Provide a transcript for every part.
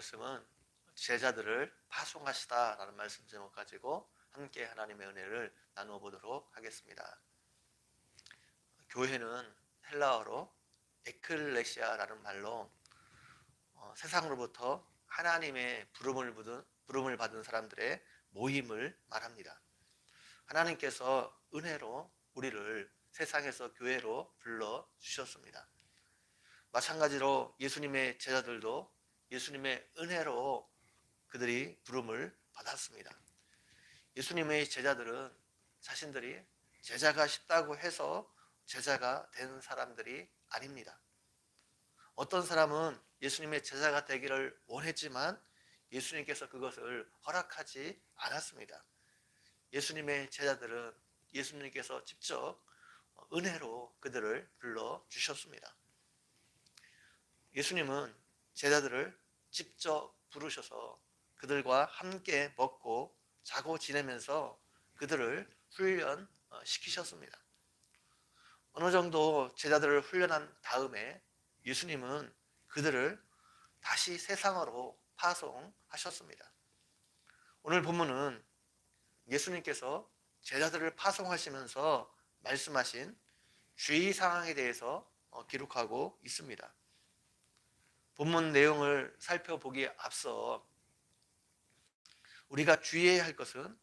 말씀은 제자들을 파송하시다라는 말씀 제목 가지고 함께 하나님의 은혜를 나누어 보도록 하겠습니다. 교회는 헬라어로 에클레시아라는 말로 세상으로부터 하나님의 부름을 받은 사람들의 모임을 말합니다. 하나님께서 은혜로 우리를 세상에서 교회로 불러 주셨습니다. 마찬가지로 예수님의 제자들도 예수님의 은혜로 그들이 부름을 받았습니다. 예수님의 제자들은 자신들이 제자가 싶다고 해서 제자가 된 사람들이 아닙니다. 어떤 사람은 예수님의 제자가 되기를 원했지만 예수님께서 그것을 허락하지 않았습니다. 예수님의 제자들은 예수님께서 직접 은혜로 그들을 불러주셨습니다. 예수님은 제자들을 직접 부르셔서 그들과 함께 먹고 자고 지내면서 그들을 훈련시키셨습니다. 어느 정도 제자들을 훈련한 다음에 예수님은 그들을 다시 세상으로 파송하셨습니다. 오늘 본문은 예수님께서 제자들을 파송하시면서 말씀하신 주의 상황에 대해서 기록하고 있습니다. 본문 내용을 살펴보기에 앞서 우리가 주의해야 할 것은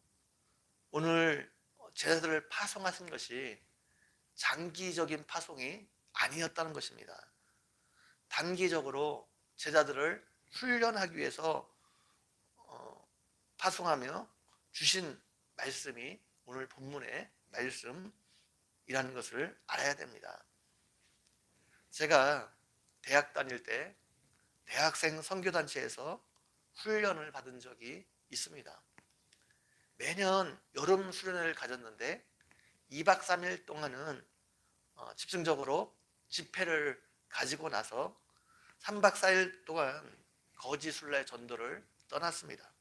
오늘 제자들을 파송하신 것이 장기적인 파송이 아니었다는 것입니다. 단기적으로 제자들을 훈련하기 위해서 파송하며 주신 말씀이 오늘 본문의 말씀이라는 것을 알아야 됩니다. 제가 대학 다닐 때 대학생 선교단체에서 훈련을 받은 적이 있습니다. 매년 여름 수련회를 가졌는데 2박 3일 동안은 집중적으로 집회를 가지고 나서 3박 4일 동안 거지순례 전도를 떠났습니다.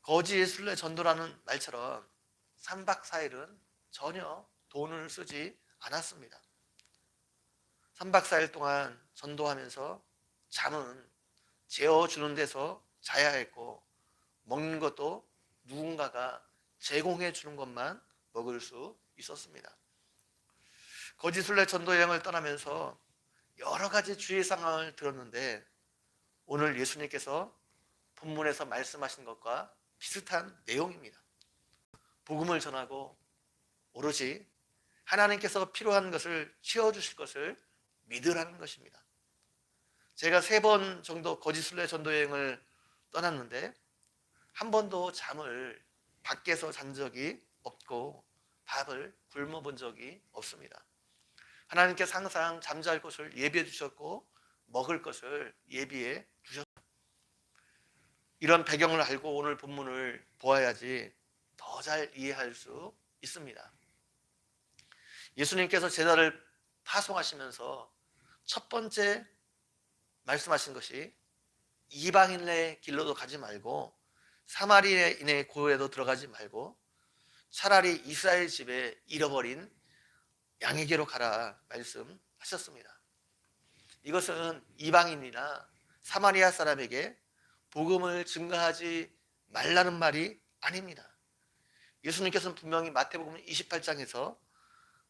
거지순례 전도라는 말처럼 3박 4일은 전혀 돈을 쓰지 않았습니다. 3박 4일 동안 전도하면서 잠은 재워주는 데서 자야 했고 먹는 것도 누군가가 제공해 주는 것만 먹을 수 있었습니다. 거지순례 전도 여행을 떠나면서 여러 가지 주의 상황을 들었는데 오늘 예수님께서 본문에서 말씀하신 것과 비슷한 내용입니다. 복음을 전하고 오로지 하나님께서 필요한 것을 채워주실 것을 믿으라는 것입니다. 제가 3번 정도 거지순례 전도 여행을 떠났는데 한 번도 잠을 밖에서 잔 적이 없고 밥을 굶어 본 적이 없습니다. 하나님께서 항상 잠잘 곳을 예비해 주셨고 먹을 것을 예비해 주셨습니다. 이런 배경을 알고 오늘 본문을 보아야지 더 잘 이해할 수 있습니다. 예수님께서 제자를 파송하시면서 첫 번째 말씀하신 것이 이방인의 길로도 가지 말고 사마리아인의 고에도 들어가지 말고 차라리 이스라엘 집에 잃어버린 양에게로 가라 말씀하셨습니다. 이것은 이방인이나 사마리아 사람에게 복음을 증거하지 말라는 말이 아닙니다. 예수님께서는 분명히 마태복음 28장에서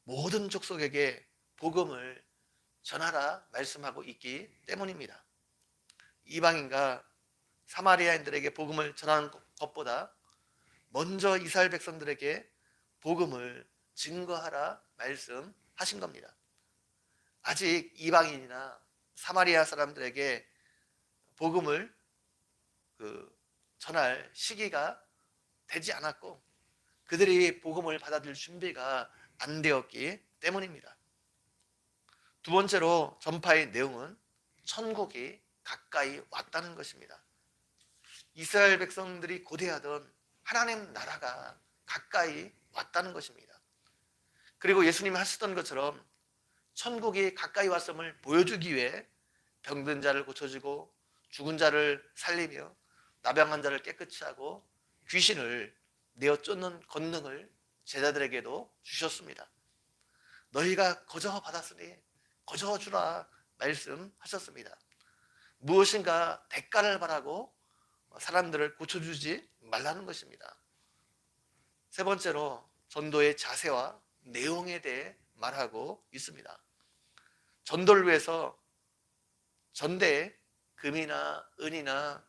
모든 족속에게 복음을 전하라 말씀하고 있기 때문입니다. 이방인과 사마리아인들에게 복음을 전하는 것보다 먼저 이스라엘 백성들에게 복음을 증거하라 말씀하신 겁니다. 아직 이방인이나 사마리아 사람들에게 복음을 전할 시기가 되지 않았고 그들이 복음을 받아들일 준비가 안 되었기 때문입니다. 두 번째로 전파의 내용은 천국이 가까이 왔다는 것입니다. 이스라엘 백성들이 고대하던 하나님 나라가 가까이 왔다는 것입니다. 그리고 예수님이 하셨던 것처럼 천국이 가까이 왔음을 보여주기 위해 병든 자를 고쳐주고 죽은 자를 살리며 나병한 자를 깨끗이 하고 귀신을 내어 쫓는 권능을 제자들에게도 주셨습니다. 너희가 거저 받았으니 거저 주라 말씀하셨습니다. 무엇인가 대가를 바라고 사람들을 고쳐주지 말라는 것입니다. 세 번째로 전도의 자세와 내용에 대해 말하고 있습니다. 전도를 위해서 전대에 금이나 은이나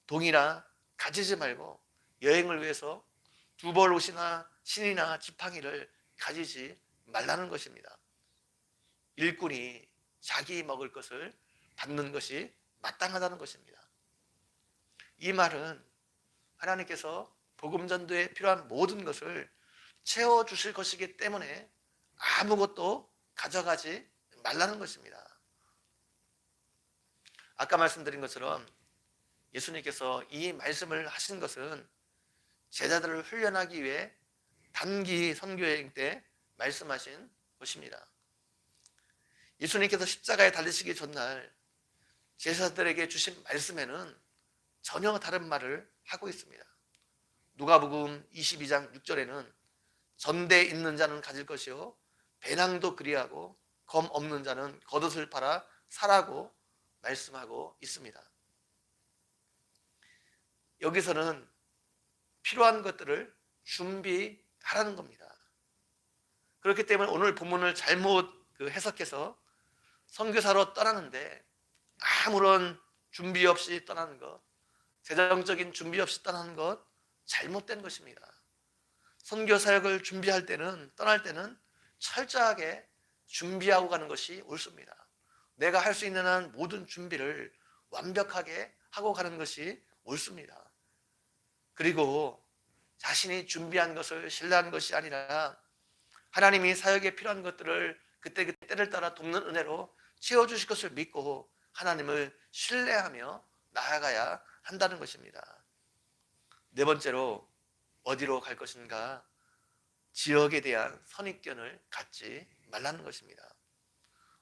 동이나 가지지 말고 여행을 위해서 두벌 옷이나 신이나 지팡이를 가지지 말라는 것입니다. 일꾼이 자기 먹을 것을 받는 것이 마땅하다는 것입니다. 이 말은 하나님께서 복음 전도에 필요한 모든 것을 채워주실 것이기 때문에 아무것도 가져가지 말라는 것입니다. 아까 말씀드린 것처럼 예수님께서 이 말씀을 하신 것은 제자들을 훈련하기 위해 단기 선교여행 때 말씀하신 것입니다. 예수님께서 십자가에 달리시기 전날 제자들에게 주신 말씀에는 전혀 다른 말을 하고 있습니다. 누가복음 22장 6절에는 전대에 있는 자는 가질 것이요 배낭도 그리하고 검 없는 자는 겉옷을 팔아 사라고 말씀하고 있습니다. 여기서는 필요한 것들을 준비하라는 겁니다. 그렇기 때문에 오늘 본문을 잘못 해석해서 선교사로 떠나는데 아무런 준비 없이 떠나는 것, 재정적인 준비 없이 떠나는 것 잘못된 것입니다. 선교 사역을 준비할 때는, 떠날 때는 철저하게 준비하고 가는 것이 옳습니다. 내가 할 수 있는 한 모든 준비를 완벽하게 하고 가는 것이 옳습니다. 그리고 자신이 준비한 것을 신뢰하는 것이 아니라 하나님이 사역에 필요한 것들을 그때그때 때를 따라 돕는 은혜로 채워주실 것을 믿고 하나님을 신뢰하며 나아가야 한다는 것입니다. 네 번째로 어디로 갈 것인가? 지역에 대한 선입견을 갖지 말라는 것입니다.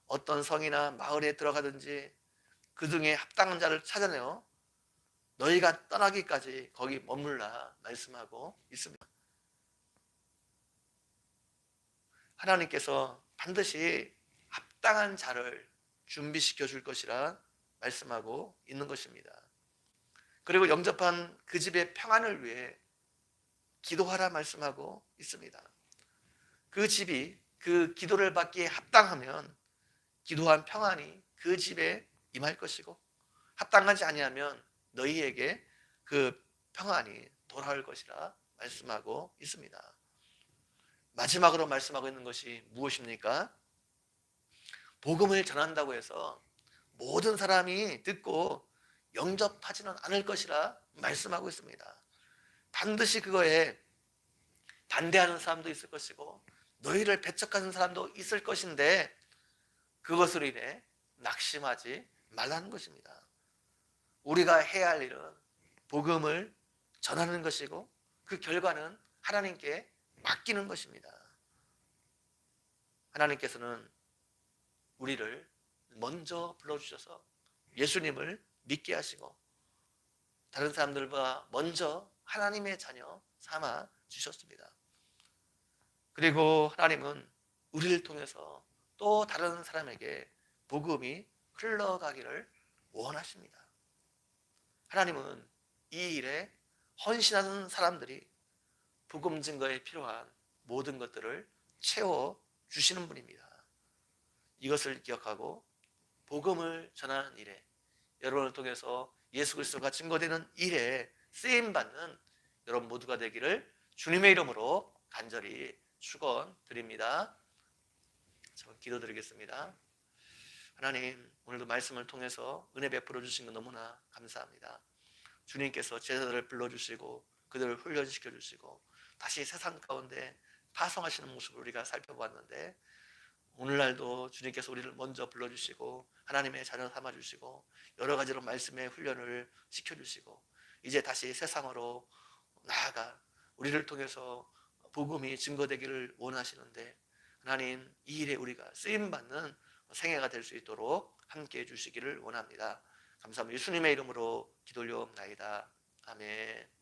어떤 성이나 마을에 들어가든지 그 중에 합당한 자를 찾아내어 너희가 떠나기까지 거기 머물라 말씀하고 있습니다. 하나님께서 반드시 합당한 자를 준비시켜 줄 것이라 말씀하고 있는 것입니다. 그리고 영접한 그 집의 평안을 위해 기도하라 말씀하고 있습니다. 그 집이 그 기도를 받기에 합당하면 기도한 평안이 그 집에 임할 것이고 합당하지 아니하면 너희에게 그 평안이 돌아올 것이라 말씀하고 있습니다. 마지막으로 말씀하고 있는 것이 무엇입니까? 복음을 전한다고 해서 모든 사람이 듣고 영접하지는 않을 것이라 말씀하고 있습니다. 반드시 그거에 반대하는 사람도 있을 것이고 너희를 배척하는 사람도 있을 것인데 그것으로 인해 낙심하지 말라는 것입니다. 우리가 해야 할 일은 복음을 전하는 것이고 그 결과는 하나님께 맡기는 것입니다. 하나님께서는 우리를 먼저 불러주셔서 예수님을 믿게 하시고 다른 사람들보다 먼저 하나님의 자녀 삼아 주셨습니다. 그리고 하나님은 우리를 통해서 또 다른 사람에게 복음이 흘러가기를 원하십니다. 하나님은 이 일에 헌신하는 사람들이 복음 증거에 필요한 모든 것들을 채워주시는 분입니다. 이것을 기억하고 복음을 전하는 일에 여러분을 통해서 예수 그리스도가 증거되는 일에 쓰임받는 여러분 모두가 되기를 주님의 이름으로 간절히 축원드립니다. 저는 기도드리겠습니다. 하나님, 오늘도 말씀을 통해서 은혜 베풀어 주신 것 너무나 감사합니다. 주님께서 제자들을 불러주시고 그들을 훈련시켜 주시고 다시 세상 가운데 파송하시는 모습을 우리가 살펴보았는데 오늘날도 주님께서 우리를 먼저 불러주시고 하나님의 자녀 삼아주시고 여러 가지로 말씀의 훈련을 시켜주시고 이제 다시 세상으로 나아가 우리를 통해서 복음이 증거되기를 원하시는데 하나님 이 일에 우리가 쓰임받는 생애가 될 수 있도록 함께해 주시기를 원합니다. 감사합니다. 예수님의 이름으로 기도 올려옵나이다. 아멘.